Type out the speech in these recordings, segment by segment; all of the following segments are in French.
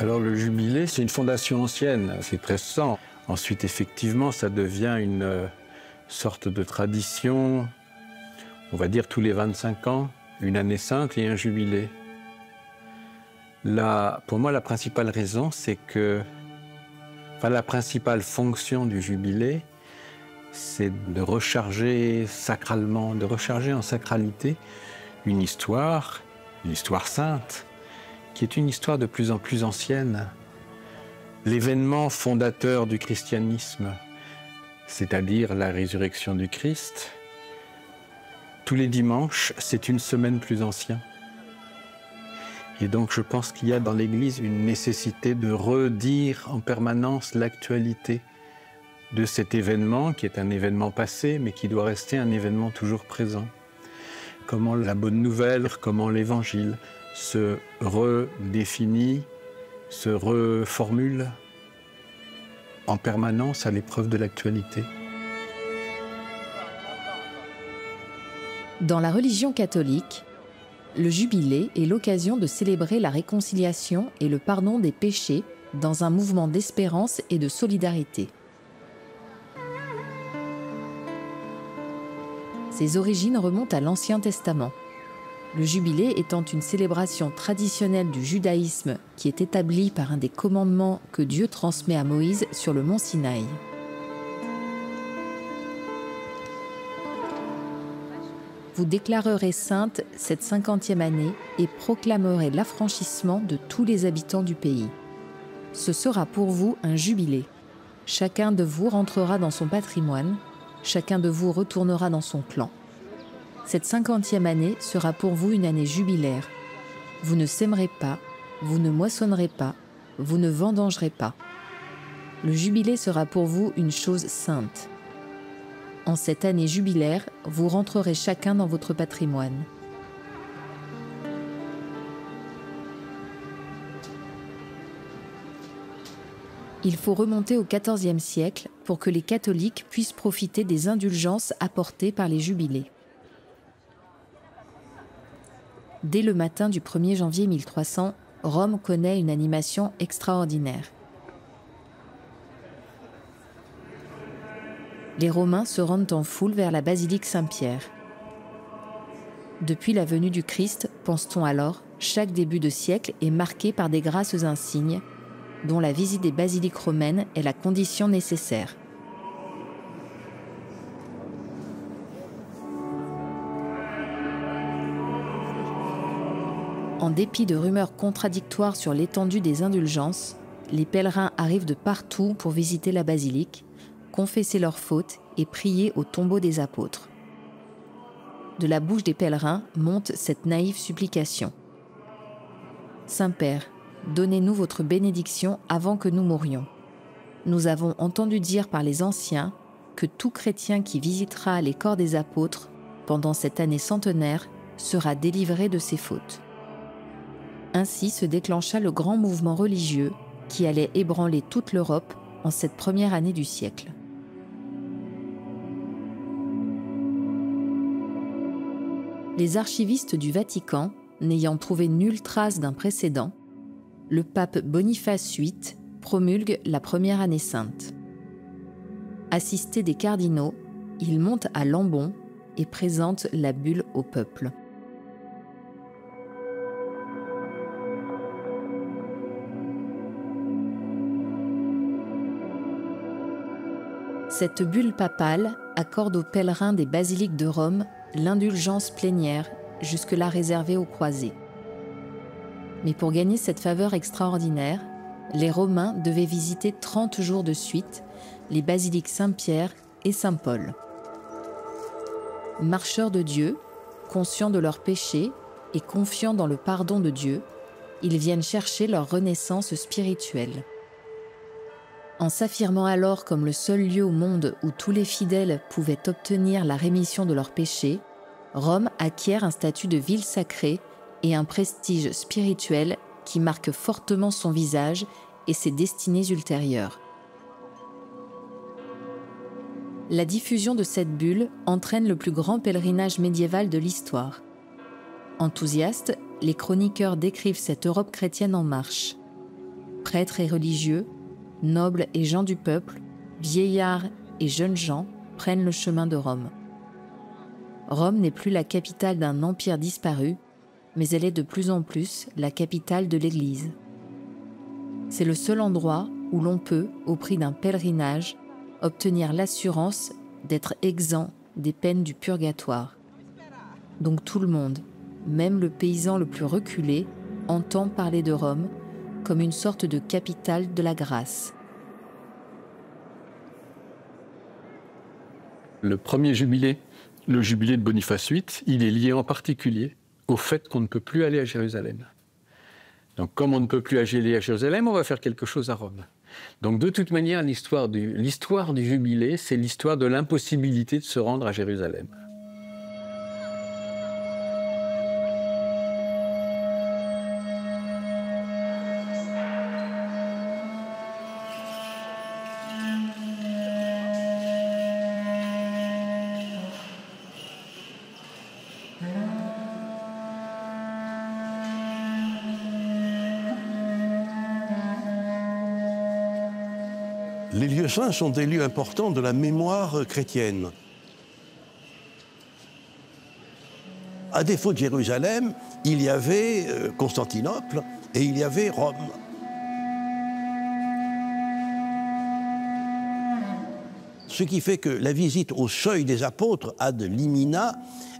Alors le jubilé, c'est une fondation ancienne, c'est très récent. Ensuite, effectivement, ça devient une sorte de tradition, on va dire tous les 25 ans, une année sainte et un jubilé. Pour moi, la principale raison, c'est que, la principale fonction du jubilé, c'est de recharger sacralement, de recharger en sacralité une histoire sainte, qui est une histoire de plus en plus ancienne. L'événement fondateur du christianisme, c'est-à-dire la résurrection du Christ, tous les dimanches, c'est une semaine plus ancien. Et donc je pense qu'il y a dans l'Église une nécessité de redire en permanence l'actualité de cet événement, qui est un événement passé, mais qui doit rester un événement toujours présent. Comment la bonne nouvelle, comment l'Évangile se redéfinit, se reformule en permanence à l'épreuve de l'actualité. Dans la religion catholique, le jubilé est l'occasion de célébrer la réconciliation et le pardon des péchés dans un mouvement d'espérance et de solidarité. Ses origines remontent à l'Ancien Testament. Le jubilé étant une célébration traditionnelle du judaïsme qui est établie par un des commandements que Dieu transmet à Moïse sur le mont Sinaï. Vous déclarerez sainte cette 50e année et proclamerez l'affranchissement de tous les habitants du pays. Ce sera pour vous un jubilé. Chacun de vous rentrera dans son patrimoine, chacun de vous retournera dans son clan. Cette 50e année sera pour vous une année jubilaire. Vous ne sèmerez pas, vous ne moissonnerez pas, vous ne vendangerez pas. Le jubilé sera pour vous une chose sainte. En cette année jubilaire, vous rentrerez chacun dans votre patrimoine. Il faut remonter au XIVe siècle pour que les catholiques puissent profiter des indulgences apportées par les jubilés. Dès le matin du 1er janvier 1300, Rome connaît une animation extraordinaire. Les Romains se rendent en foule vers la basilique Saint-Pierre. Depuis la venue du Christ, pense-t-on alors, chaque début de siècle est marqué par des grâces insignes, dont la visite des basiliques romaines est la condition nécessaire. En dépit de rumeurs contradictoires sur l'étendue des indulgences, les pèlerins arrivent de partout pour visiter la basilique, confesser leurs fautes et prier au tombeau des apôtres. De la bouche des pèlerins monte cette naïve supplication. « Saint-Père, donnez-nous votre bénédiction avant que nous mourions. Nous avons entendu dire par les anciens que tout chrétien qui visitera les corps des apôtres pendant cette année centenaire sera délivré de ses fautes. » Ainsi se déclencha le grand mouvement religieux qui allait ébranler toute l'Europe en cette première année du siècle. Les archivistes du Vatican, n'ayant trouvé nulle trace d'un précédent, le pape Boniface VIII promulgue la première année sainte. Assisté des cardinaux, il monte à Lambon et présente la bulle au peuple. Cette bulle papale accorde aux pèlerins des basiliques de Rome l'indulgence plénière, jusque-là réservée aux croisés. Mais pour gagner cette faveur extraordinaire, les Romains devaient visiter 30 jours de suite les basiliques Saint-Pierre et Saint-Paul. Marcheurs de Dieu, conscients de leurs péchés et confiants dans le pardon de Dieu, ils viennent chercher leur renaissance spirituelle. En s'affirmant alors comme le seul lieu au monde où tous les fidèles pouvaient obtenir la rémission de leurs péchés, Rome acquiert un statut de ville sacrée et un prestige spirituel qui marque fortement son visage et ses destinées ultérieures. La diffusion de cette bulle entraîne le plus grand pèlerinage médiéval de l'histoire. Enthousiastes, les chroniqueurs décrivent cette Europe chrétienne en marche. prêtres et religieux, nobles et gens du peuple, vieillards et jeunes gens prennent le chemin de Rome. Rome n'est plus la capitale d'un empire disparu, mais elle est de plus en plus la capitale de l'Église. C'est le seul endroit où l'on peut, au prix d'un pèlerinage, obtenir l'assurance d'être exempt des peines du purgatoire. Donc tout le monde, même le paysan le plus reculé, entend parler de Rome comme une sorte de capitale de la grâce. Le premier jubilé, le jubilé de Boniface VIII, il est lié en particulier au fait qu'on ne peut plus aller à Jérusalem. Donc comme on ne peut plus aller à Jérusalem, on va faire quelque chose à Rome. Donc de toute manière, l'histoire du jubilé, c'est l'histoire de l'impossibilité de se rendre à Jérusalem. Les lieux saints sont des lieux importants de la mémoire chrétienne. À défaut de Jérusalem, il y avait Constantinople et il y avait Rome. Ce qui fait que la visite au seuil des apôtres ad limina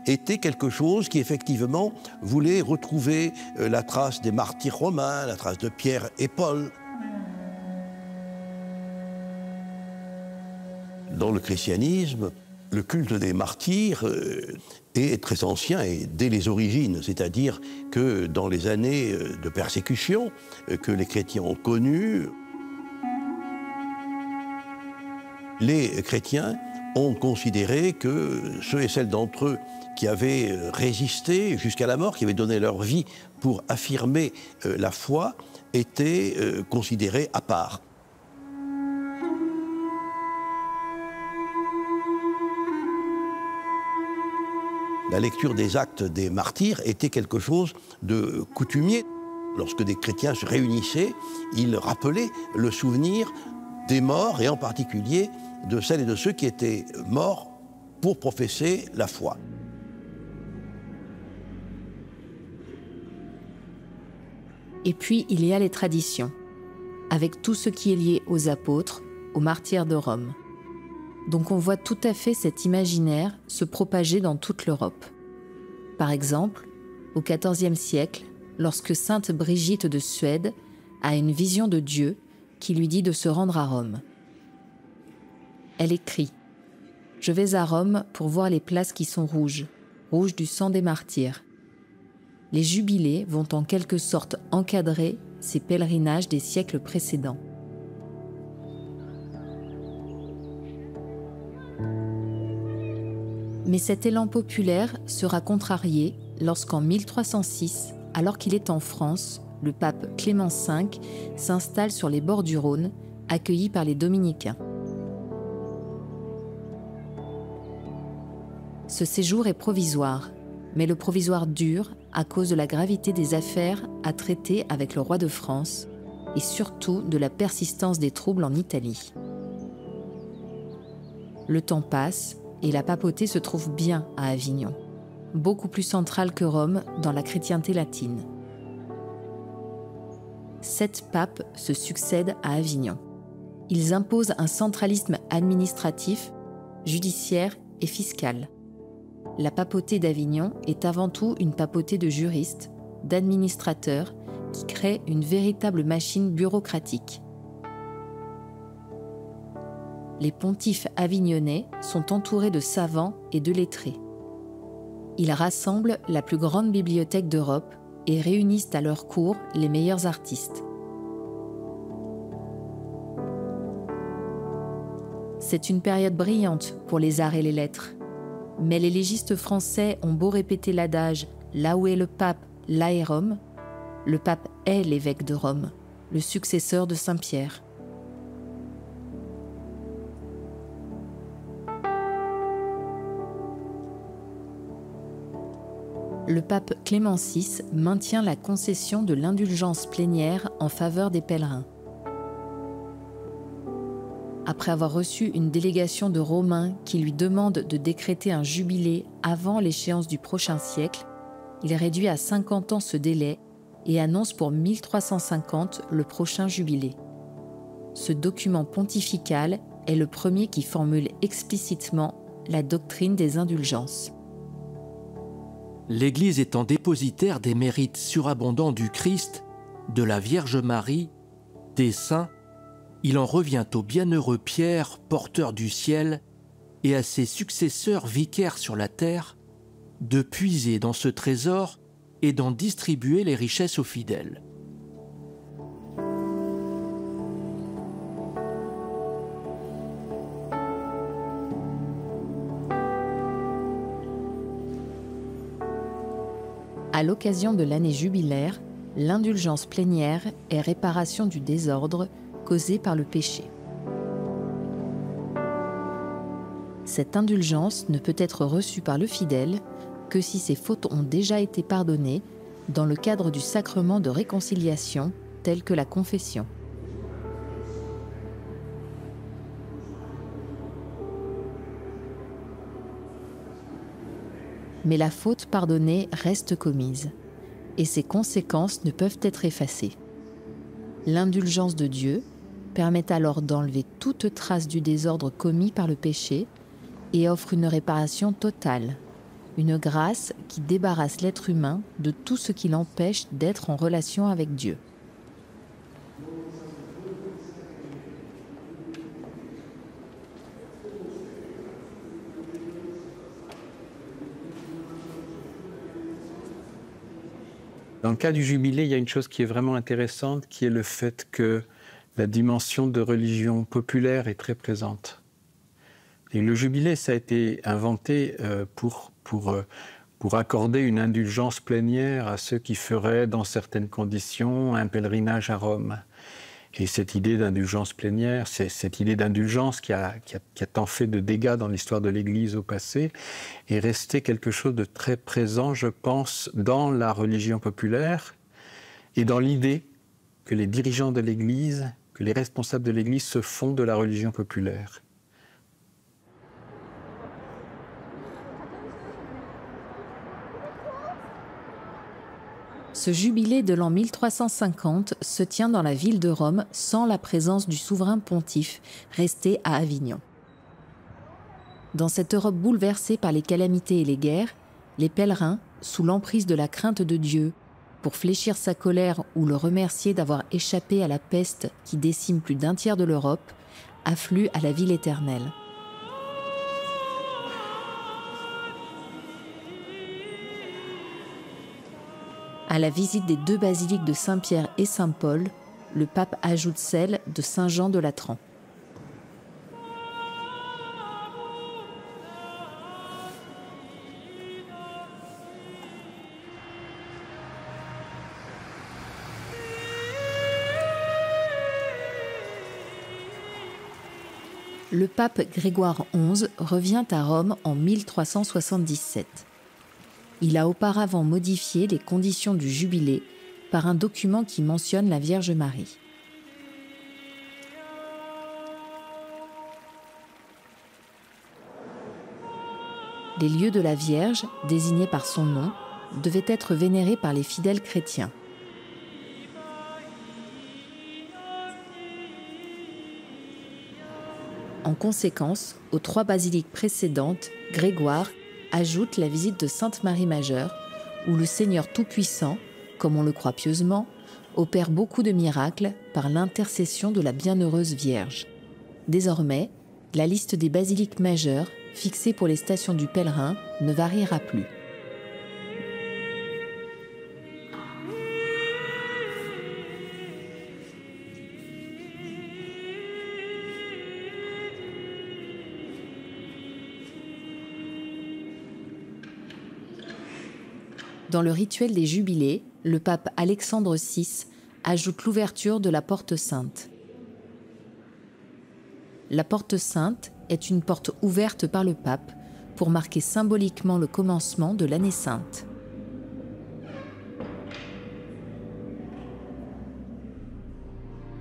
était quelque chose qui effectivement voulait retrouver la trace des martyrs romains, la trace de Pierre et Paul. Dans le christianisme, le culte des martyrs est très ancien et dès les origines, c'est-à-dire que dans les années de persécution que les chrétiens ont connues, les chrétiens ont considéré que ceux et celles d'entre eux qui avaient résisté jusqu'à la mort, qui avaient donné leur vie pour affirmer la foi, étaient considérés à part. La lecture des actes des martyrs était quelque chose de coutumier. Lorsque des chrétiens se réunissaient, ils rappelaient le souvenir des morts, et en particulier de celles et de ceux qui étaient morts pour professer la foi. Et puis, il y a les traditions, avec tout ce qui est lié aux apôtres, aux martyrs de Rome. Donc on voit tout à fait cet imaginaire se propager dans toute l'Europe. Par exemple, au XIVe siècle, lorsque sainte Brigitte de Suède a une vision de Dieu qui lui dit de se rendre à Rome. Elle écrit « Je vais à Rome pour voir les places qui sont rouges, rouges du sang des martyrs. » Les jubilés vont en quelque sorte encadrer ces pèlerinages des siècles précédents. Mais cet élan populaire sera contrarié lorsqu'en 1306, alors qu'il est en France, le pape Clément V s'installe sur les bords du Rhône, accueilli par les dominicains. Ce séjour est provisoire, mais le provisoire dure à cause de la gravité des affaires à traiter avec le roi de France et surtout de la persistance des troubles en Italie. Le temps passe et la papauté se trouve bien à Avignon, beaucoup plus centrale que Rome dans la chrétienté latine. 7 papes se succèdent à Avignon. Ils imposent un centralisme administratif, judiciaire et fiscal. La papauté d'Avignon est avant tout une papauté de juristes, d'administrateurs, qui crée une véritable machine bureaucratique. Les pontifes avignonnais sont entourés de savants et de lettrés. Ils rassemblent la plus grande bibliothèque d'Europe et réunissent à leur cour les meilleurs artistes. C'est une période brillante pour les arts et les lettres. Mais les légistes français ont beau répéter l'adage « là où est le pape, là est Rome », le pape est l'évêque de Rome, le successeur de Saint-Pierre. Le pape Clément VI maintient la concession de l'indulgence plénière en faveur des pèlerins. après avoir reçu une délégation de Romains qui lui demande de décréter un jubilé avant l'échéance du prochain siècle, il réduit à 50 ans ce délai et annonce pour 1350 le prochain jubilé. Ce document pontifical est le premier qui formule explicitement la doctrine des indulgences. L'Église étant dépositaire des mérites surabondants du Christ, de la Vierge Marie, des saints, il en revient au bienheureux Pierre, porteur du ciel, et à ses successeurs vicaires sur la terre, de puiser dans ce trésor et d'en distribuer les richesses aux fidèles. À l'occasion de l'année jubilaire, l'indulgence plénière est réparation du désordre causé par le péché. Cette indulgence ne peut être reçue par le fidèle que si ses fautes ont déjà été pardonnées dans le cadre du sacrement de réconciliation tel que la confession. Mais la faute pardonnée reste commise, et ses conséquences ne peuvent être effacées. L'indulgence de Dieu permet alors d'enlever toute trace du désordre commis par le péché et offre une réparation totale, une grâce qui débarrasse l'être humain de tout ce qui l'empêche d'être en relation avec Dieu. Dans le cas du jubilé, il y a une chose qui est vraiment intéressante, qui est le fait que la dimension de religion populaire est très présente. Et le jubilé, ça a été inventé pour accorder une indulgence plénière à ceux qui feraient, dans certaines conditions, un pèlerinage à Rome. Et cette idée d'indulgence plénière, c'est cette idée d'indulgence qui a tant fait de dégâts dans l'histoire de l'Église au passé, est restée quelque chose de très présent, je pense, dans la religion populaire et dans l'idée que les dirigeants de l'Église, que les responsables de l'Église se font de la religion populaire. Ce jubilé de l'an 1350 se tient dans la ville de Rome sans la présence du souverain pontife resté à Avignon. Dans cette Europe bouleversée par les calamités et les guerres, les pèlerins, sous l'emprise de la crainte de Dieu, pour fléchir sa colère ou le remercier d'avoir échappé à la peste qui décime plus d'un tiers de l'Europe, affluent à la ville éternelle. À la visite des deux basiliques de Saint-Pierre et Saint-Paul, le pape ajoute celle de Saint-Jean de Latran. Le pape Grégoire XI revient à Rome en 1377. Il a auparavant modifié les conditions du jubilé par un document qui mentionne la Vierge Marie. Les lieux de la Vierge, désignés par son nom, devaient être vénérés par les fidèles chrétiens. En conséquence, aux 3 basiliques précédentes, Grégoire ajoute la visite de Sainte Marie Majeure, où le Seigneur Tout-Puissant, comme on le croit pieusement, opère beaucoup de miracles par l'intercession de la Bienheureuse Vierge. Désormais, la liste des basiliques majeures, fixée pour les stations du pèlerin, ne variera plus. Dans le rituel des jubilés, le pape Alexandre VI ajoute l'ouverture de la porte sainte. La porte sainte est une porte ouverte par le pape pour marquer symboliquement le commencement de l'année sainte.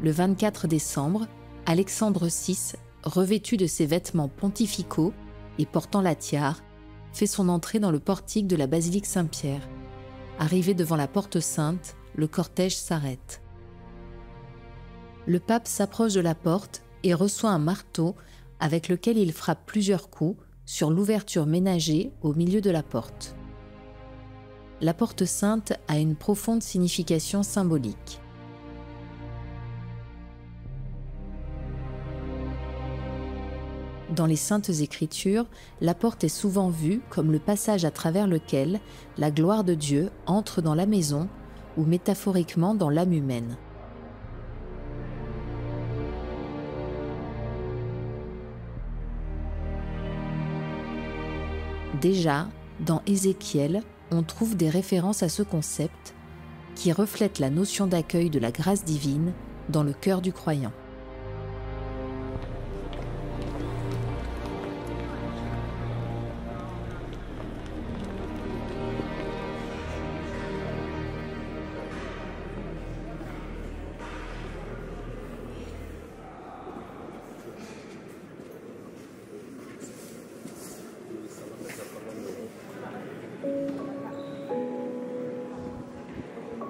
Le 24 décembre, Alexandre VI revêtu de ses vêtements pontificaux et portant la tiare, fait son entrée dans le portique de la basilique Saint-Pierre. Arrivé devant la porte sainte, le cortège s'arrête. Le pape s'approche de la porte et reçoit un marteau avec lequel il frappe plusieurs coups sur l'ouverture ménagée au milieu de la porte. La porte sainte a une profonde signification symbolique. Dans les Saintes Écritures, la porte est souvent vue comme le passage à travers lequel la gloire de Dieu entre dans la maison ou métaphoriquement dans l'âme humaine. Déjà, dans Ézéchiel, on trouve des références à ce concept qui reflète la notion d'accueil de la grâce divine dans le cœur du croyant.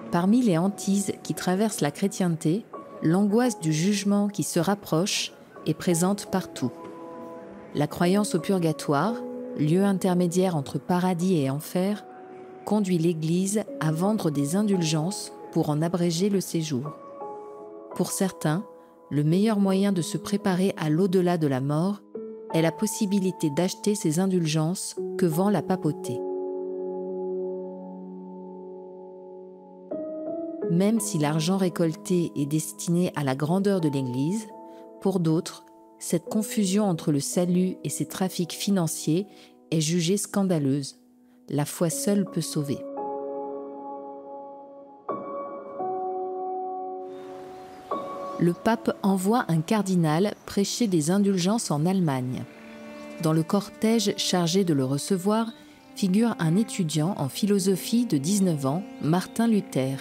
Parmi les hantises qui traversent la chrétienté, l'angoisse du jugement qui se rapproche est présente partout. La croyance au purgatoire, lieu intermédiaire entre paradis et enfer, conduit l'Église à vendre des indulgences pour en abréger le séjour. Pour certains, le meilleur moyen de se préparer à l'au-delà de la mort est la possibilité d'acheter ces indulgences que vend la papauté. Même si l'argent récolté est destiné à la grandeur de l'Église, pour d'autres, cette confusion entre le salut et ses trafics financiers est jugée scandaleuse. La foi seule peut sauver. Le pape envoie un cardinal prêcher des indulgences en Allemagne. Dans le cortège chargé de le recevoir figure un étudiant en philosophie de 19 ans, Martin Luther.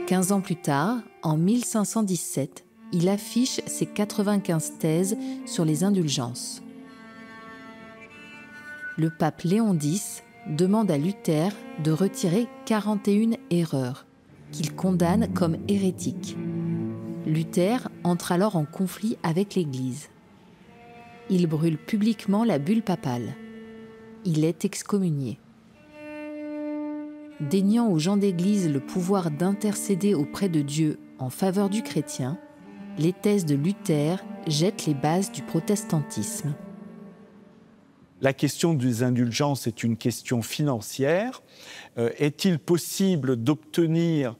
15 ans plus tard, en 1517, il affiche ses 95 thèses sur les indulgences. Le pape Léon X demande à Luther de retirer 41 erreurs, qu'il condamne comme hérétiques. Luther entre alors en conflit avec l'Église. Il brûle publiquement la bulle papale. Il est excommunié. Déniant aux gens d'Église le pouvoir d'intercéder auprès de Dieu en faveur du chrétien, les thèses de Luther jettent les bases du protestantisme. La question des indulgences est une question financière. Est-il possible d'obtenir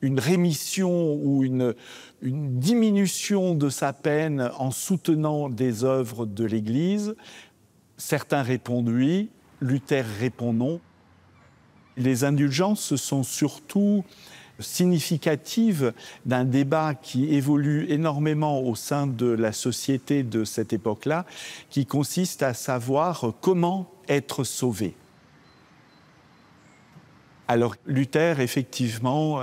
une rémission ou une diminution de sa peine en soutenant des œuvres de l'Église? Certains répondent oui, Luther répond non. Les indulgences sont surtout significatives d'un débat qui évolue énormément au sein de la société de cette époque-là, qui consiste à savoir comment être sauvé. Alors Luther, effectivement,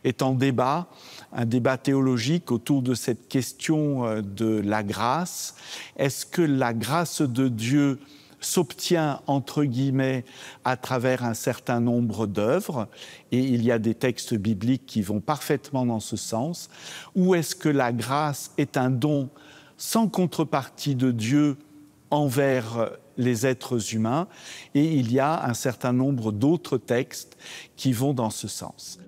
est en débat, un débat théologique autour de cette question de la grâce. Est-ce que la grâce de Dieu s'obtient, entre guillemets, à travers un certain nombre d'œuvres, et il y a des textes bibliques qui vont parfaitement dans ce sens, ou est-ce que la grâce est un don sans contrepartie de Dieu envers les êtres humains, et il y a un certain nombre d'autres textes qui vont dans ce sens.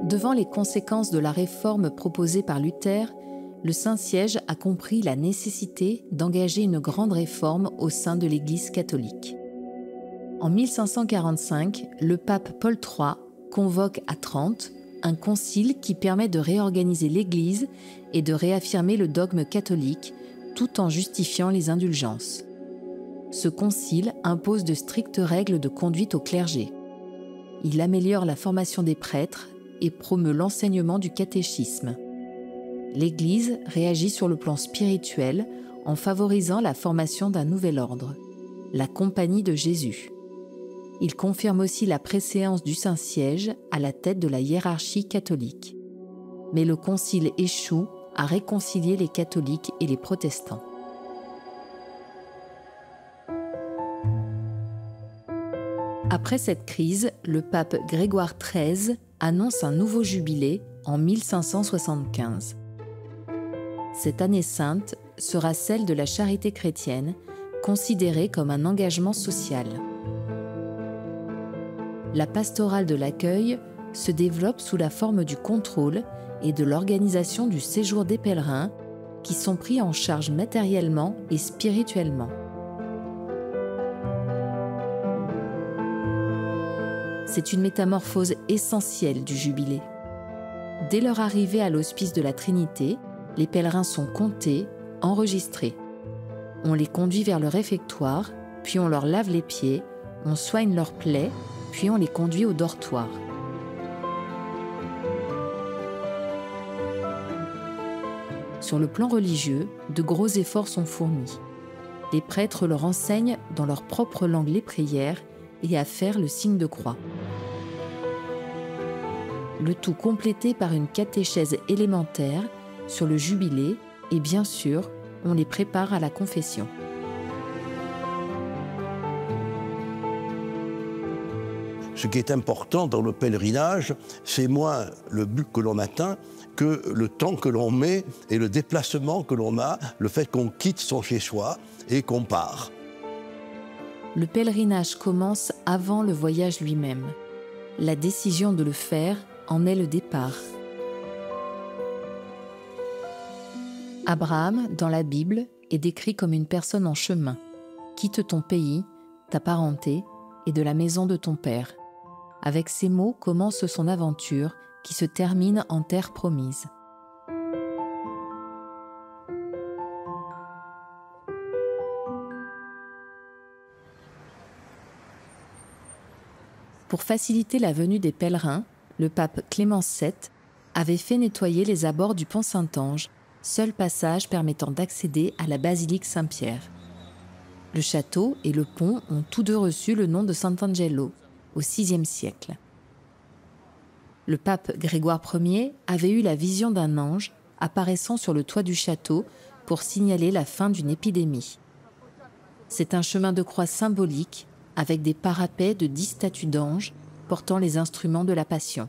Devant les conséquences de la réforme proposée par Luther, le Saint-Siège a compris la nécessité d'engager une grande réforme au sein de l'Église catholique. En 1545, le pape Paul III convoque à Trente un concile qui permet de réorganiser l'Église et de réaffirmer le dogme catholique tout en justifiant les indulgences. Ce concile impose de strictes règles de conduite au clergé. Il améliore la formation des prêtres et promeut l'enseignement du catéchisme. L'Église réagit sur le plan spirituel en favorisant la formation d'un nouvel ordre. la Compagnie de Jésus. Il confirme aussi la préséance du Saint-Siège à la tête de la hiérarchie catholique. Mais le concile échoue à réconcilier les catholiques et les protestants. Après cette crise, le pape Grégoire XIII annonce un nouveau jubilé en 1575. Cette année sainte sera celle de la charité chrétienne, considérée comme un engagement social. La pastorale de l'accueil se développe sous la forme du contrôle et de l'organisation du séjour des pèlerins qui sont pris en charge matériellement et spirituellement. C'est une métamorphose essentielle du jubilé. Dès leur arrivée à l'hospice de la Trinité, les pèlerins sont comptés, enregistrés. On les conduit vers le réfectoire, puis on leur lave les pieds, on soigne leurs plaies, puis on les conduit au dortoir. Sur le plan religieux, de gros efforts sont fournis. Les prêtres leur enseignent dans leur propre langue les prières et à faire le signe de croix. Le tout complété par une catéchèse élémentaire sur le jubilé et bien sûr, on les prépare à la confession. Ce qui est important dans le pèlerinage, c'est moins le but que l'on atteint que le temps que l'on met et le déplacement que l'on a, le fait qu'on quitte son chez-soi et qu'on part. Le pèlerinage commence avant le voyage lui-même. La décision de le faire en est le départ. Abraham, dans la Bible, est décrit comme une personne en chemin. Quitte ton pays, ta parenté et de la maison de ton père. Avec ces mots commence son aventure qui se termine en terre promise. Pour faciliter la venue des pèlerins, le pape Clément VII avait fait nettoyer les abords du pont Saint-Ange, seul passage permettant d'accéder à la basilique Saint-Pierre. Le château et le pont ont tous deux reçu le nom de Sant'Angelo au VIe siècle. Le pape Grégoire Ier avait eu la vision d'un ange apparaissant sur le toit du château pour signaler la fin d'une épidémie. C'est un chemin de croix symbolique avec des parapets de 10 statues d'anges portant les instruments de la Passion.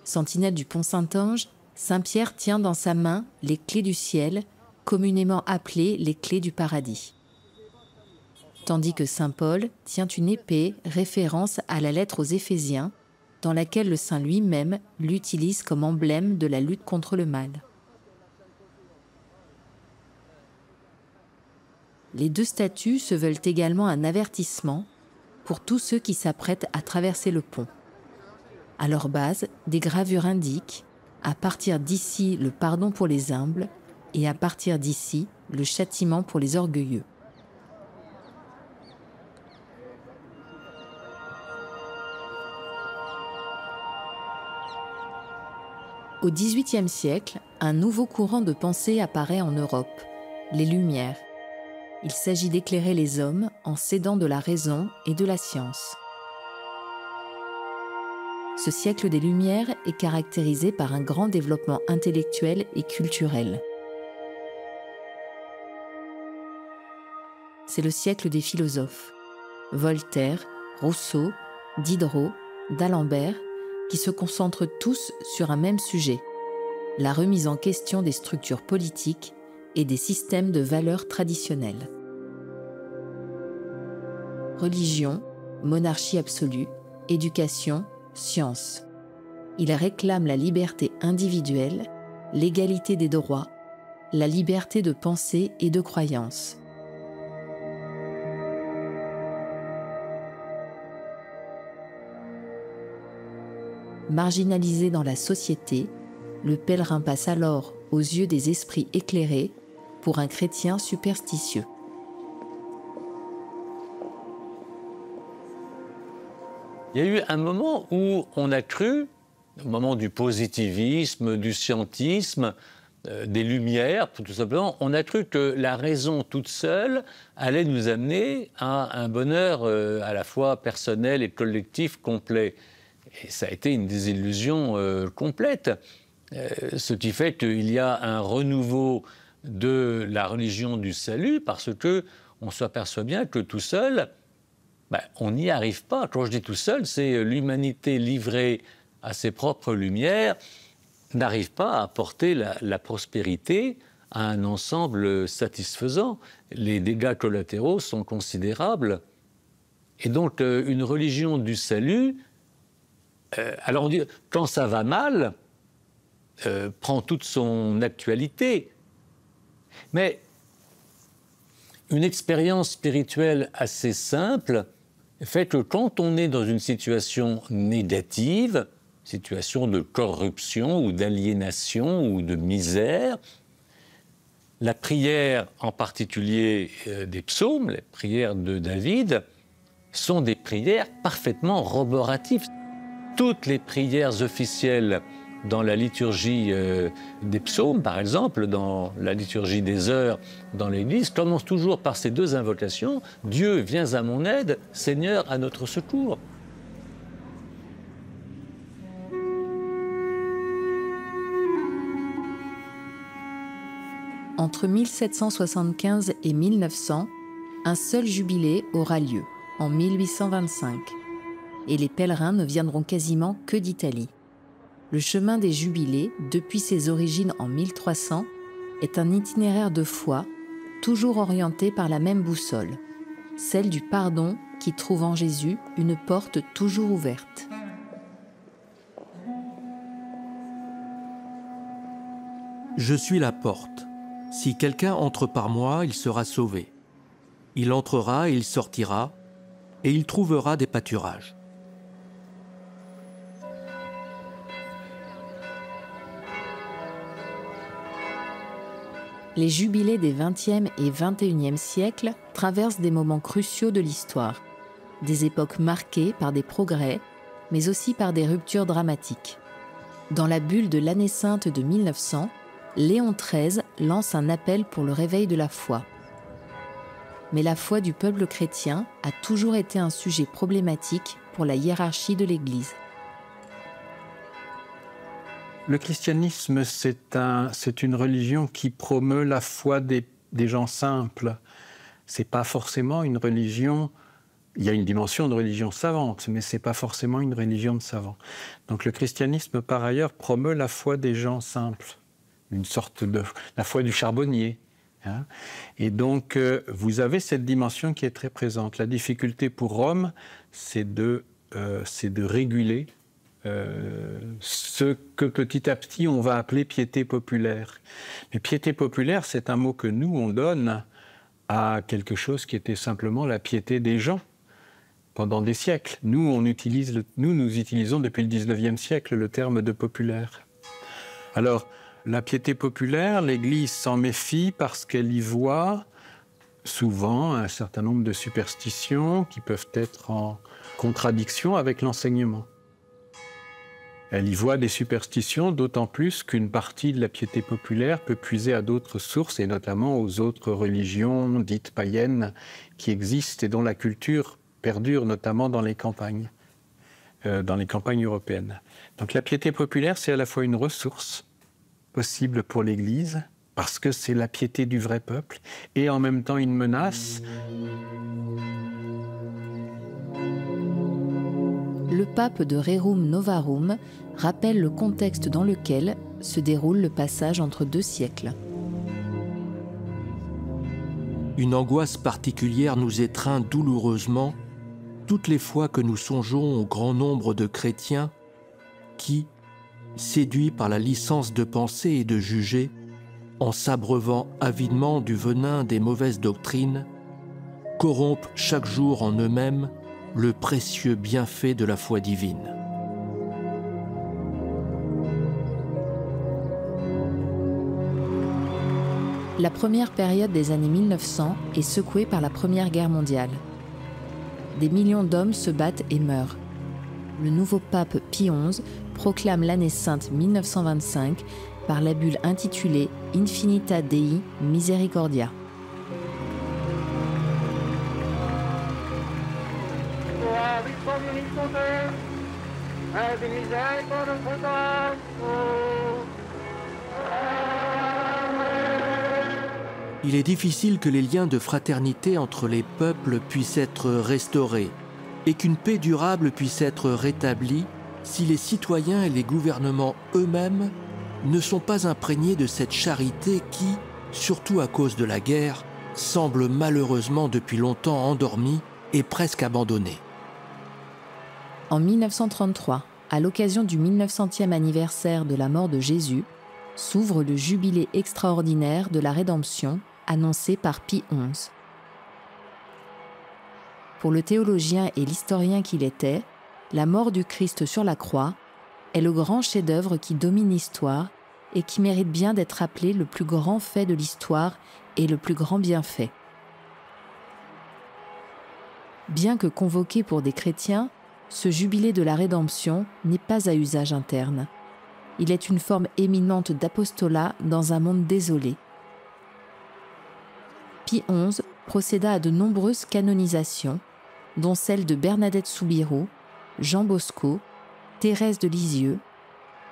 Sentinelle du pont Saint-Ange, Saint-Pierre tient dans sa main les clés du ciel, communément appelées les clés du paradis. Tandis que Saint Paul tient une épée, référence à la lettre aux Éphésiens, dans laquelle le saint lui-même l'utilise comme emblème de la lutte contre le mal. Les deux statues se veulent également un avertissement pour tous ceux qui s'apprêtent à traverser le pont. À leur base, des gravures indiquent « À partir d'ici, le pardon pour les humbles » et « À partir d'ici, le châtiment pour les orgueilleux ». Au XVIIIe siècle, un nouveau courant de pensée apparaît en Europe, les Lumières. Il s'agit d'éclairer les hommes en s'aidant de la raison et de la science. Ce siècle des Lumières est caractérisé par un grand développement intellectuel et culturel. C'est le siècle des philosophes. Voltaire, Rousseau, Diderot, d'Alembert, qui se concentrent tous sur un même sujet, la remise en question des structures politiques et des systèmes de valeurs traditionnels. Religion, monarchie absolue, éducation, science. Ils réclament la liberté individuelle, l'égalité des droits, la liberté de pensée et de croyance. Marginalisé dans la société, le pèlerin passe alors aux yeux des esprits éclairés pour un chrétien superstitieux. Il y a eu un moment où on a cru, au moment du positivisme, du scientisme, des Lumières, tout simplement. On a cru que la raison toute seule allait nous amener à un bonheur à la fois personnel et collectif complet. Et ça a été une désillusion complète. Ce qui fait qu'il y a un renouveau de la religion du salut parce qu'on s'aperçoit bien que tout seul, on n'y arrive pas. Quand je dis tout seul, c'est l'humanité livrée à ses propres lumières n'arrive pas à apporter la prospérité à un ensemble satisfaisant. Les dégâts collatéraux sont considérables. Et donc, une religion du salut, alors on dit, quand ça va mal, prend toute son actualité. Mais une expérience spirituelle assez simple fait que quand on est dans une situation négative, situation de corruption ou d'aliénation ou de misère, la prière, en particulier des psaumes, les prières de David, sont des prières parfaitement roboratives. Toutes les prières officielles dans la liturgie des psaumes, par exemple, dans la liturgie des heures dans l'Église, commencent toujours par ces deux invocations. Dieu, viens à mon aide, Seigneur, à notre secours. Entre 1775 et 1900, un seul jubilé aura lieu, en 1825. Et les pèlerins ne viendront quasiment que d'Italie. Le chemin des jubilés, depuis ses origines en 1300, est un itinéraire de foi, toujours orienté par la même boussole, celle du pardon qui trouve en Jésus une porte toujours ouverte. Je suis la porte. Si quelqu'un entre par moi, il sera sauvé. Il entrera et il sortira, et il trouvera des pâturages. Les jubilés des XXe et XXIe siècles traversent des moments cruciaux de l'histoire, des époques marquées par des progrès, mais aussi par des ruptures dramatiques. Dans la bulle de l'année sainte de 1900, Léon XIII lance un appel pour le réveil de la foi. Mais la foi du peuple chrétien a toujours été un sujet problématique pour la hiérarchie de l'Église. Le christianisme, c'est une religion qui promeut la foi des gens simples. C'est pas forcément une religion. Il y a une dimension de religion savante, mais c'est pas forcément une religion de savants. Donc le christianisme, par ailleurs, promeut la foi des gens simples. Une sorte de la foi du charbonnier. Hein. Et donc, vous avez cette dimension qui est très présente. La difficulté pour Rome, c'est de réguler ce que petit à petit on va appeler piété populaire. Mais piété populaire, c'est un mot que nous, on donne à quelque chose qui était simplement la piété des gens pendant des siècles. Nous utilisons depuis le 19e siècle le terme de populaire. Alors, la piété populaire, l'Église s'en méfie parce qu'elle y voit souvent un certain nombre de superstitions qui peuvent être en contradiction avec l'enseignement. Elle y voit des superstitions, d'autant plus qu'une partie de la piété populaire peut puiser à d'autres sources, et notamment aux autres religions dites païennes qui existent et dont la culture perdure, notamment dans les campagnes européennes. Donc la piété populaire, c'est à la fois une ressource possible pour l'Église, parce que c'est la piété du vrai peuple, et en même temps une menace. Le pape de Rerum Novarum rappelle le contexte dans lequel se déroule le passage entre deux siècles. Une angoisse particulière nous étreint douloureusement toutes les fois que nous songeons au grand nombre de chrétiens qui, séduits par la licence de penser et de juger, en s'abreuvant avidement du venin des mauvaises doctrines, corrompent chaque jour en eux-mêmes le précieux bienfait de la foi divine. La première période des années 1900 est secouée par la Première Guerre mondiale. Des millions d'hommes se battent et meurent. Le nouveau pape Pie XI proclame l'année sainte 1925 par la bulle intitulée Infinita Dei Misericordia. Il est difficile que les liens de fraternité entre les peuples puissent être restaurés et qu'une paix durable puisse être rétablie si les citoyens et les gouvernements eux-mêmes ne sont pas imprégnés de cette charité qui, surtout à cause de la guerre, semble malheureusement depuis longtemps endormie et presque abandonnée. En 1933, à l'occasion du 1900e anniversaire de la mort de Jésus, s'ouvre le jubilé extraordinaire de la Rédemption annoncé par Pie XI. Pour le théologien et l'historien qu'il était, la mort du Christ sur la croix est le grand chef-d'œuvre qui domine l'histoire et qui mérite bien d'être appelé le plus grand fait de l'histoire et le plus grand bienfait. Bien que convoqué pour des chrétiens, ce jubilé de la Rédemption n'est pas à usage interne. Il est une forme éminente d'apostolat dans un monde désolé. Pie XI procéda à de nombreuses canonisations, dont celle de Bernadette Soubirous, Jean Bosco, Thérèse de Lisieux,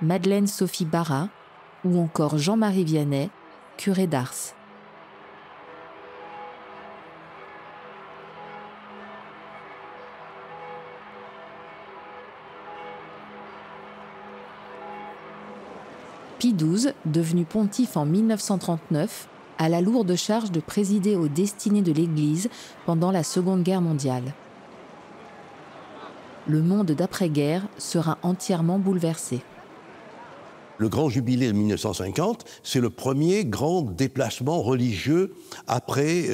Madeleine Sophie Barra ou encore Jean-Marie Vianney, curé d'Ars. Pie XII, devenu pontife en 1939, a la lourde charge de présider aux destinées de l'Église pendant la Seconde Guerre mondiale. Le monde d'après-guerre sera entièrement bouleversé. Le grand jubilé de 1950, c'est le premier grand déplacement religieux après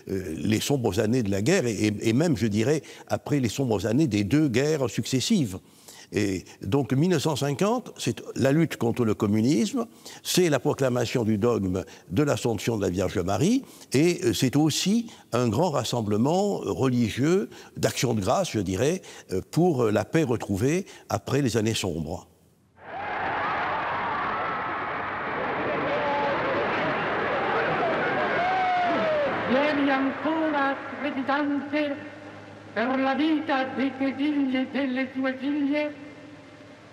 les sombres années de la guerre et même, je dirais, après les sombres années des deux guerres successives. Et donc 1950, c'est la lutte contre le communisme, c'est la proclamation du dogme de l'Assomption de la Vierge Marie, et c'est aussi un grand rassemblement religieux d'action de grâce, je dirais, pour la paix retrouvée après les années sombres. Ieri ancora creditante per la vita dei tuoi figli e delle tue figlie,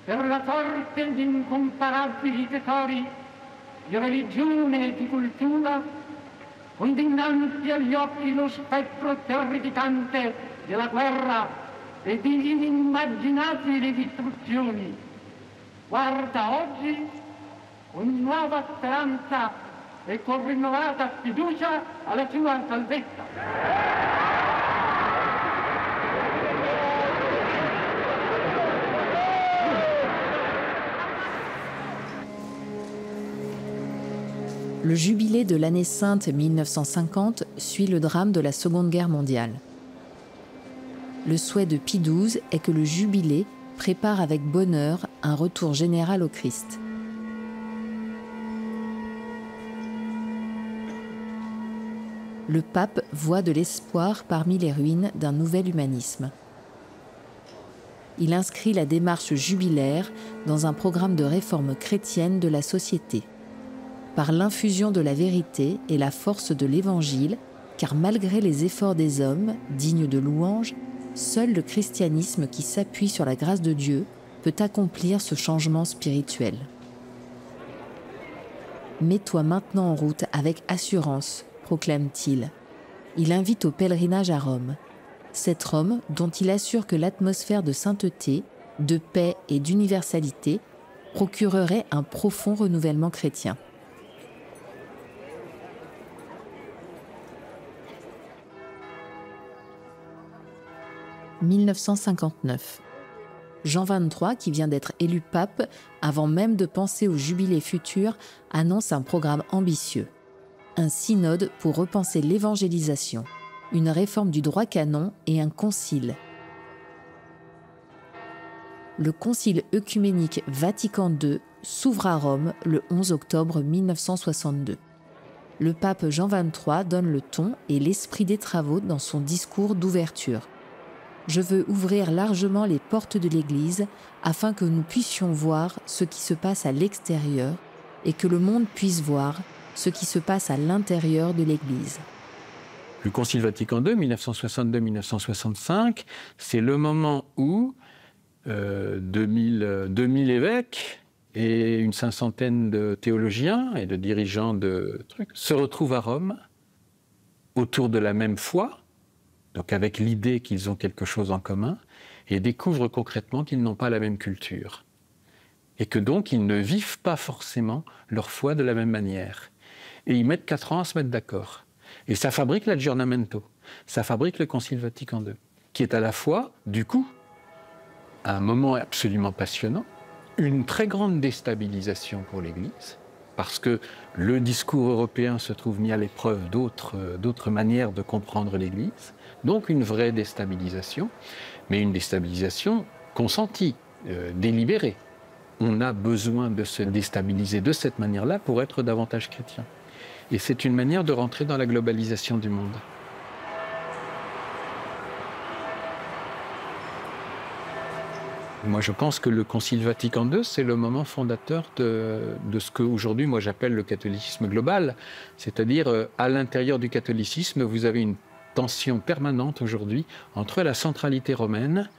per la sorte di incomparabili tesori di religione e di cultura, con dinanzi agli occhi lo spettro terrificante della guerra e di inimmaginabili distruzioni. Guarda oggi con nuova speranza e con rinnovata fiducia alla tua salvezza. Le jubilé de l'année sainte 1950 suit le drame de la Seconde Guerre mondiale. Le souhait de Pie XII est que le jubilé prépare avec bonheur un retour général au Christ. Le pape voit de l'espoir parmi les ruines d'un nouvel humanisme. Il inscrit la démarche jubilaire dans un programme de réforme chrétienne de la société. Par l'infusion de la vérité et la force de l'Évangile, car malgré les efforts des hommes, dignes de louange, seul le christianisme qui s'appuie sur la grâce de Dieu peut accomplir ce changement spirituel. Mets-toi maintenant en route avec assurance, proclame-t-il. Il invite au pèlerinage à Rome. Cet Rome dont il assure que l'atmosphère de sainteté, de paix et d'universalité procurerait un profond renouvellement chrétien. « 1959. Jean XXIII, qui vient d'être élu pape, avant même de penser au jubilé futur, annonce un programme ambitieux. Un synode pour repenser l'évangélisation, une réforme du droit canon et un concile. Le concile œcuménique Vatican II s'ouvre à Rome le 11 octobre 1962. Le pape Jean XXIII donne le ton et l'esprit des travaux dans son discours d'ouverture. Je veux ouvrir largement les portes de l'Église afin que nous puissions voir ce qui se passe à l'extérieur et que le monde puisse voir ce qui se passe à l'intérieur de l'Église. Le Concile Vatican II, 1962-1965, c'est le moment où 2000 évêques et une 500aine de théologiens et de dirigeants de trucs se retrouvent à Rome autour de la même foi, donc avec l'idée qu'ils ont quelque chose en commun, et découvrent concrètement qu'ils n'ont pas la même culture. Et que donc ils ne vivent pas forcément leur foi de la même manière. Et ils mettent 4 ans à se mettre d'accord. Et ça fabrique l'Aggiornamento, ça fabrique le Concile Vatican II, qui est à la fois, du coup, un moment absolument passionnant, une très grande déstabilisation pour l'Église, parce que le discours européen se trouve mis à l'épreuve d'autres manières de comprendre l'Église, donc une vraie déstabilisation, mais une déstabilisation consentie, délibérée. On a besoin de se déstabiliser de cette manière-là pour être davantage chrétien. Et c'est une manière de rentrer dans la globalisation du monde. Moi, je pense que le Concile Vatican II, c'est le moment fondateur de ce qu'aujourd'hui, moi, j'appelle le catholicisme global. C'est-à-dire, à l'intérieur du catholicisme, vous avez une tension permanente aujourd'hui entre la centralité romaine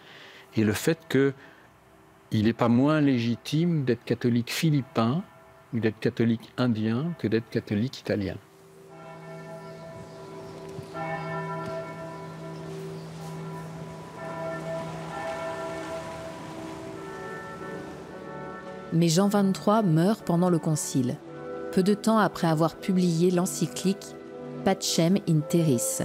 et le fait qu'il n'est pas moins légitime d'être catholique philippin ou d'être catholique indien que d'être catholique italien. Mais Jean XXIII meurt pendant le concile, peu de temps après avoir publié l'encyclique Pacem in Terris.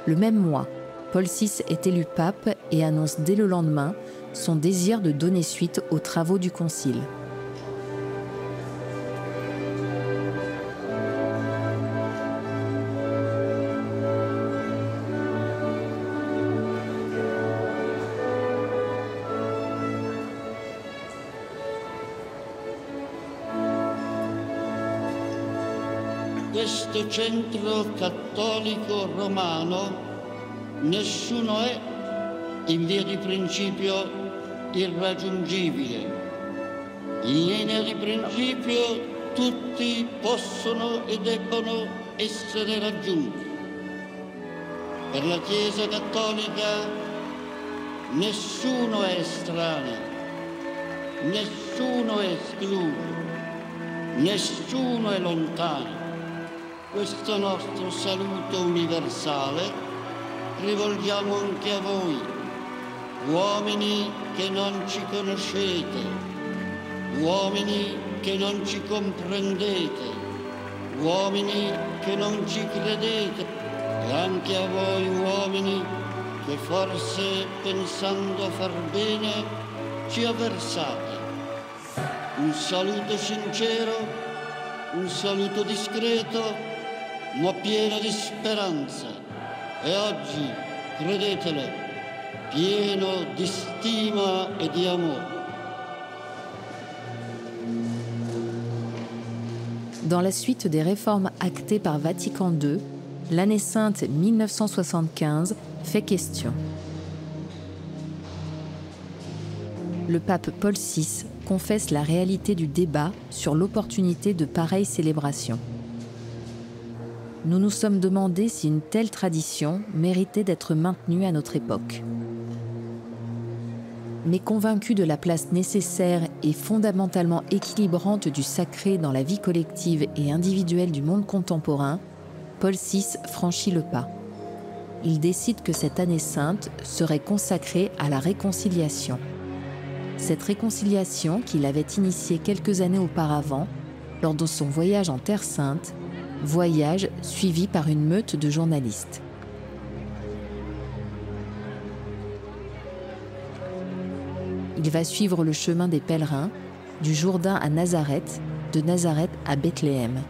Le même mois, Paul VI est élu pape et annonce dès le lendemain son désir de donner suite aux travaux du concile. Questo centro cattolico romano nessuno è in via di principio irraggiungibile. In linea di principio tutti possono e debbono essere raggiunti. Per la Chiesa cattolica nessuno è estraneo, nessuno è escluso, nessuno è lontano. Questo nostro saluto universale rivolgiamo anche a voi, uomini che non ci conoscete, uomini che non ci comprendete, uomini che non ci credete, e anche a voi uomini che forse pensando a far bene ci avversate. Un saluto sincero, un saluto discreto, ma pieno di speranza, e oggi, credetelo, pieno di stima e di amore. Dans la suite des réformes actées par Vatican II, l'année sainte 1975 fait question. Le pape Paul VI confesse la réalité du débat sur l'opportunité de pareilles célébrations. Nous nous sommes demandé si une telle tradition méritait d'être maintenue à notre époque. Mais convaincu de la place nécessaire et fondamentalement équilibrante du sacré dans la vie collective et individuelle du monde contemporain, Paul VI franchit le pas. Il décide que cette année sainte serait consacrée à la réconciliation. Cette réconciliation qu'il avait initiée quelques années auparavant, lors de son voyage en Terre Sainte, voyage suivi par une meute de journalistes. Il va suivre le chemin des pèlerins, du Jourdain à Nazareth, de Nazareth à Bethléem.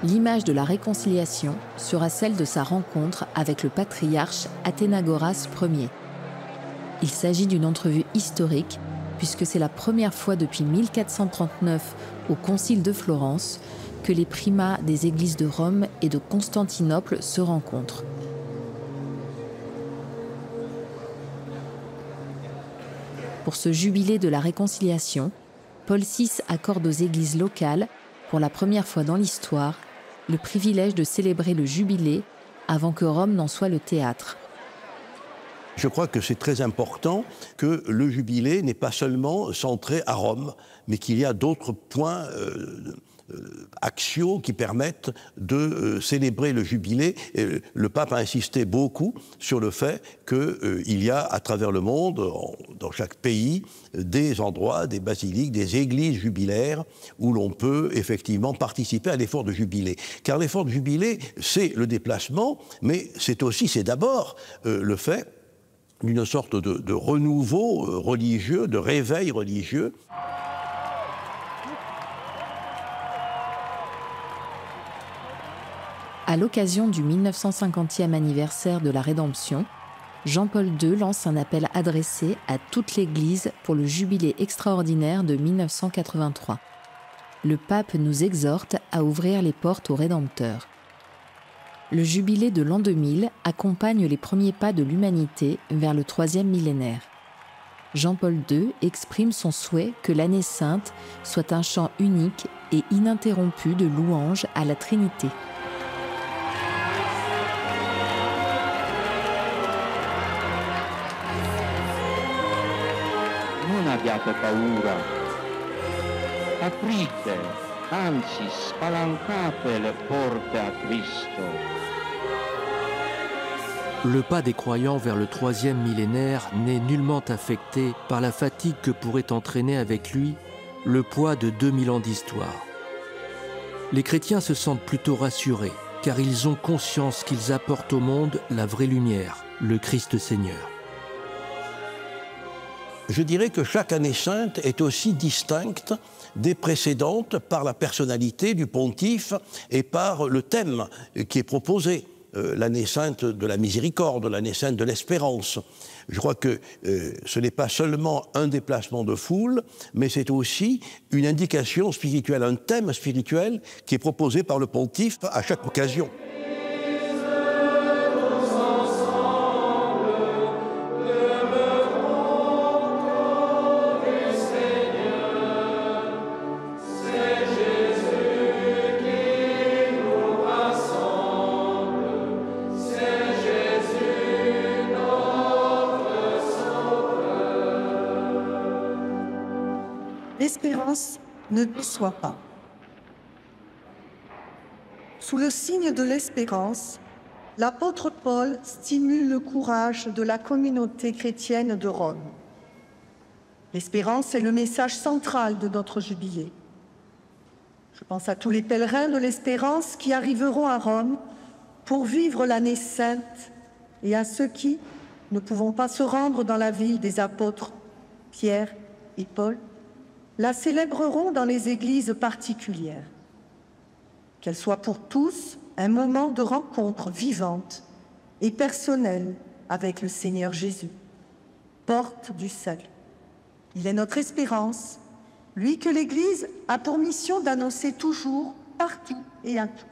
L'image de la réconciliation sera celle de sa rencontre avec le patriarche Athénagoras Ier. Il s'agit d'une entrevue historique, puisque c'est la première fois depuis 1439 au Concile de Florence que les primats des églises de Rome et de Constantinople se rencontrent. Pour ce jubilé de la réconciliation, Paul VI accorde aux églises locales, pour la première fois dans l'histoire, le privilège de célébrer le jubilé avant que Rome n'en soit le théâtre. Je crois que c'est très important que le jubilé n'est pas seulement centré à Rome, mais qu'il y a d'autres points axiaux qui permettent de célébrer le jubilé. Et le pape a insisté beaucoup sur le fait qu'il y a à travers le monde, dans chaque pays, des endroits, des basiliques, des églises jubilaires où l'on peut effectivement participer à l'effort de jubilé. Car l'effort de jubilé, c'est le déplacement, mais c'est d'abord le fait d'une sorte de renouveau religieux, de réveil religieux. À l'occasion du 1950e anniversaire de la Rédemption, Jean-Paul II lance un appel adressé à toute l'Église pour le jubilé extraordinaire de 1983. Le pape nous exhorte à ouvrir les portes au Rédempteur. Le jubilé de l'an 2000 accompagne les premiers pas de l'humanité vers le 3e millénaire. Jean-Paul II exprime son souhait que l'année sainte soit un chant unique et ininterrompu de louange à la Trinité. Non abbiate paura, aprite, anzi spalancate le porte a Cristo. Le pas des croyants vers le 3e millénaire n'est nullement affecté par la fatigue que pourrait entraîner avec lui le poids de 2000 ans d'histoire. Les chrétiens se sentent plutôt rassurés, car ils ont conscience qu'ils apportent au monde la vraie lumière, le Christ Seigneur. Je dirais que chaque année sainte est aussi distincte des précédentes par la personnalité du pontife et par le thème qui est proposé. L'année sainte de la miséricorde, l'année sainte de l'espérance. Je crois que ce n'est pas seulement un déplacement de foule, mais c'est aussi une indication spirituelle, un thème spirituel qui est proposé par le pontife à chaque occasion. L'espérance ne déçoit pas. Sous le signe de l'espérance, l'apôtre Paul stimule le courage de la communauté chrétienne de Rome. L'espérance est le message central de notre jubilé. Je pense à tous les pèlerins de l'espérance qui arriveront à Rome pour vivre l'année sainte et à ceux qui ne pouvant pas se rendre dans la ville des apôtres Pierre et Paul, la célébreront dans les églises particulières. Qu'elle soit pour tous un moment de rencontre vivante et personnelle avec le Seigneur Jésus, porte du salut. Il est notre espérance, lui que l'Église a pour mission d'annoncer toujours, partout et à tous.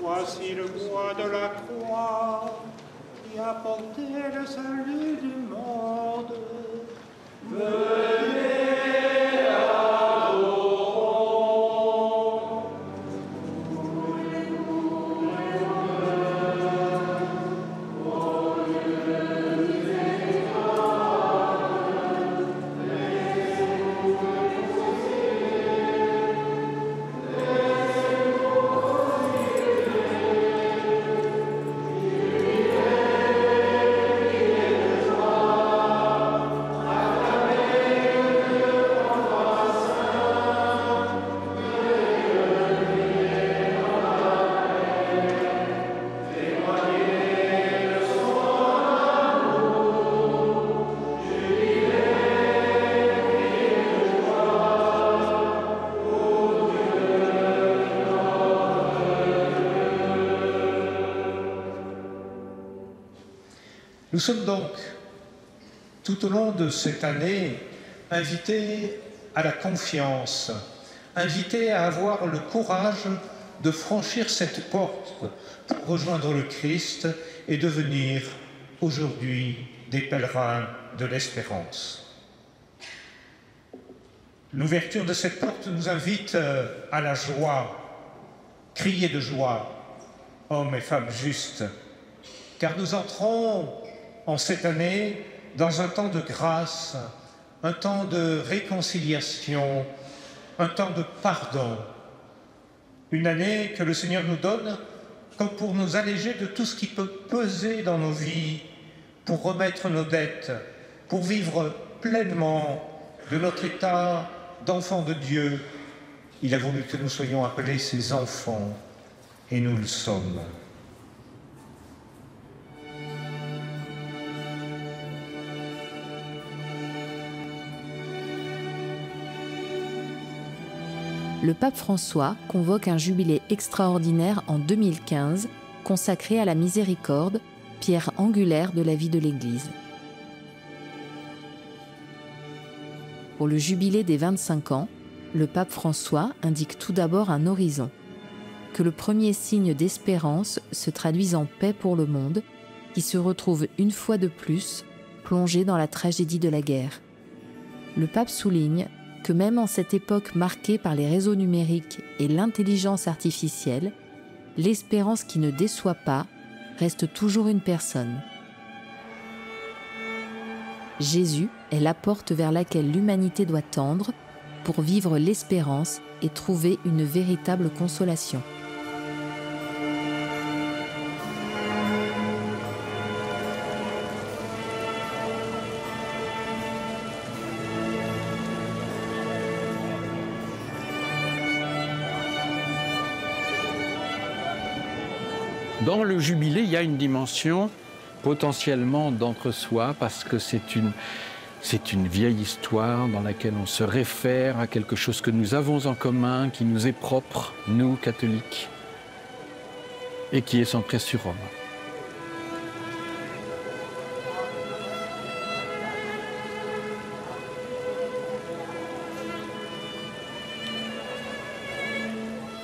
Voici le bois de la croix qui a porté le salut du monde. Venez, adorons. Nous sommes donc, tout au long de cette année, invités à la confiance, invités à avoir le courage de franchir cette porte pour rejoindre le Christ et devenir aujourd'hui des pèlerins de l'espérance. L'ouverture de cette porte nous invite à la joie. Criez de joie, hommes et femmes justes, car nous entrons en cette année dans un temps de grâce, un temps de réconciliation, un temps de pardon. Une année que le Seigneur nous donne comme pour nous alléger de tout ce qui peut peser dans nos vies, pour remettre nos dettes, pour vivre pleinement de notre état d'enfants de Dieu. Il a voulu que nous soyons appelés ses enfants, et nous le sommes. Le pape François convoque un jubilé extraordinaire en 2015, consacré à la miséricorde, pierre angulaire de la vie de l'Église. Pour le jubilé des 25 ans, le pape François indique tout d'abord un horizon. Que le premier signe d'espérance se traduise en paix pour le monde, qui se retrouve une fois de plus plongé dans la tragédie de la guerre. Le pape souligne que même en cette époque marquée par les réseaux numériques et l'intelligence artificielle, l'espérance qui ne déçoit pas reste toujours une personne. Jésus est la porte vers laquelle l'humanité doit tendre pour vivre l'espérance et trouver une véritable consolation. Dans le jubilé, il y a une dimension potentiellement d'entre-soi, parce que c'est une vieille histoire dans laquelle on se réfère à quelque chose que nous avons en commun, qui nous est propre, nous, catholiques, et qui est centré sur Rome.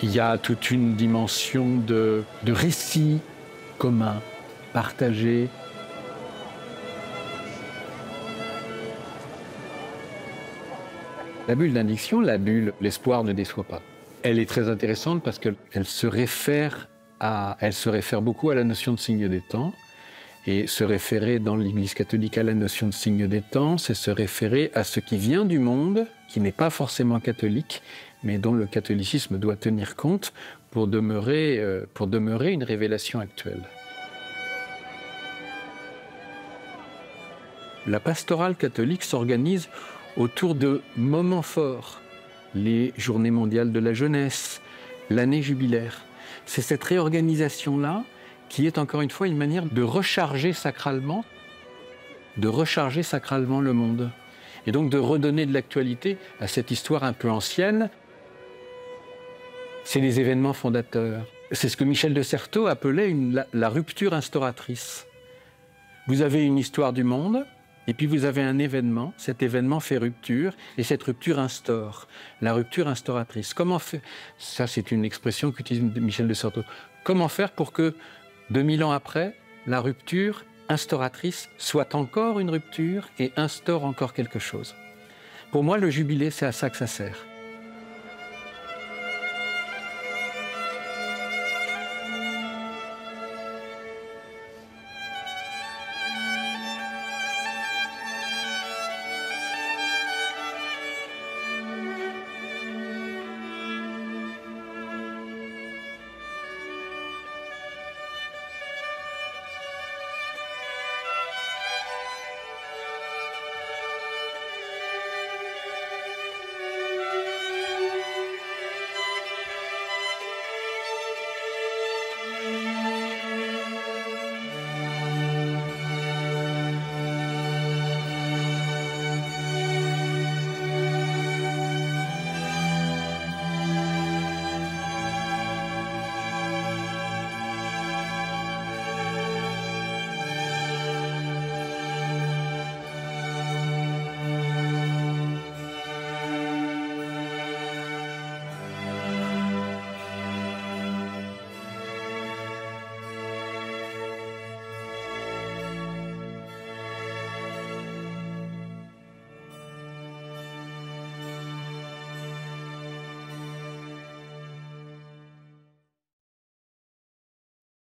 Il y a toute une dimension de récit commun, partagé. La bulle d'indiction, la bulle « l'espoir ne déçoit pas », elle est très intéressante parce qu'elle se réfère beaucoup à la notion de signe des temps. Et se référer dans l'Église catholique à la notion de signe des temps, c'est se référer à ce qui vient du monde, qui n'est pas forcément catholique, mais dont le catholicisme doit tenir compte pour demeurer une révélation actuelle. La pastorale catholique s'organise autour de moments forts, les journées mondiales de la jeunesse, l'année jubilaire. C'est cette réorganisation-là qui est encore une fois une manière de recharger sacralement le monde. Et donc de redonner de l'actualité à cette histoire un peu ancienne. C'est les événements fondateurs. C'est ce que Michel de Certeau appelait la rupture instauratrice. Vous avez une histoire du monde, et puis vous avez un événement, cet événement fait rupture, et cette rupture instaure. La rupture instauratrice. Comment faire? Ça, c'est une expression qu'utilise Michel de Certeau. Comment faire pour que 2000 ans après, la rupture instauratrice soit encore une rupture et instaure encore quelque chose? Pour moi, le jubilé, c'est à ça que ça sert.